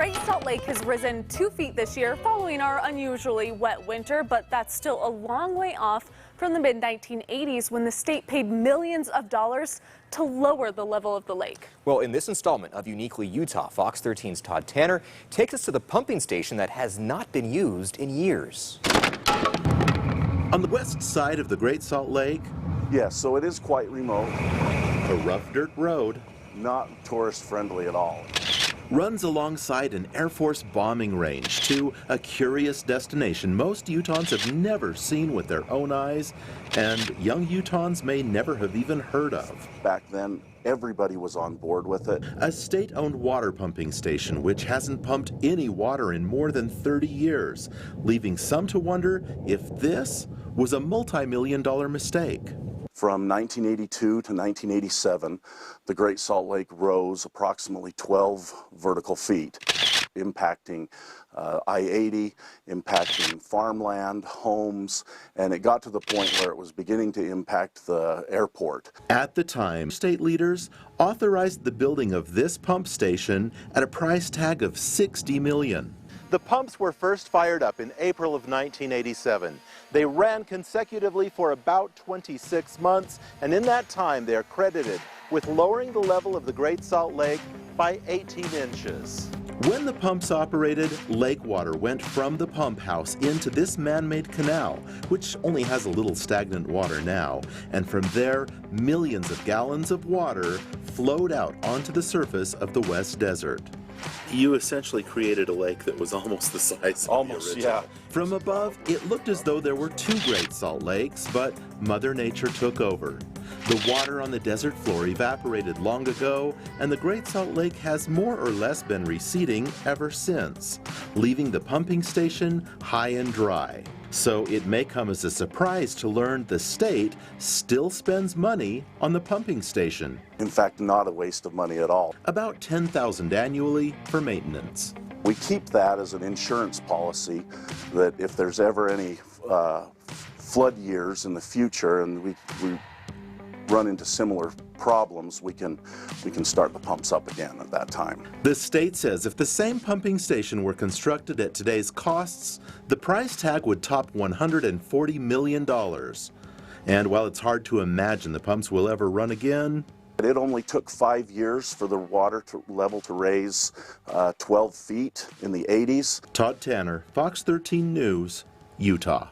Great Salt Lake has risen 2 feet this year following our unusually wet winter, but that's still a long way off from the mid-1980s when the state paid millions of dollars to lower the level of the lake. Well, in this installment of Uniquely Utah, Fox 13's Todd Tanner takes us to the pumping station that has not been used in years. On the west side of the Great Salt Lake, yes, so it is quite remote. a rough dirt road Not tourist friendly at all. runs alongside an Air Force bombing range to a curious destination most Utahns have never seen with their own eyes, and young Utahns may never have even heard of. Back then, everybody was on board with it. A state-owned water pumping station which hasn't pumped any water in more than 30 years, leaving some to wonder if this was a multi-million-dollar mistake. From 1982 to 1987, the Great Salt Lake rose approximately 12 vertical feet, impacting I-80, impacting farmland, homes, and it got to the point where it was beginning to impact the airport. At the time, state leaders authorized the building of this pump station at a price tag of $60 million. The pumps were first fired up in April of 1987. They ran consecutively for about 26 months, and in that time they are credited with lowering the level of the Great Salt Lake by 18 inches. When the pumps operated, lake water went from the pump house into this man-made canal, which only has a little stagnant water now, and from there, millions of gallons of water flowed out onto the surface of the West Desert. You essentially created a lake that was almost the size of the original. Yeah. From above, it looked as though there were two Great Salt Lakes, but Mother Nature took over. The water on the desert floor evaporated long ago, and the Great Salt Lake has more or less been receding ever since, leaving the pumping station high and dry. So it may come as a surprise to learn the state still spends money on the pumping station. In fact, not a waste of money at all. About $10,000 annually for maintenance. We keep that as an insurance policy that if there's ever any flood years in the future and we run into similar problems, we can start the pumps up again at that time. The state says if the same pumping station were constructed at today's costs, the price tag would top $140 million. And while it's hard to imagine the pumps will ever run again, It only took 5 years for the water level to raise 12 feet in the 80s. Todd Tanner, Fox 13 News, Utah.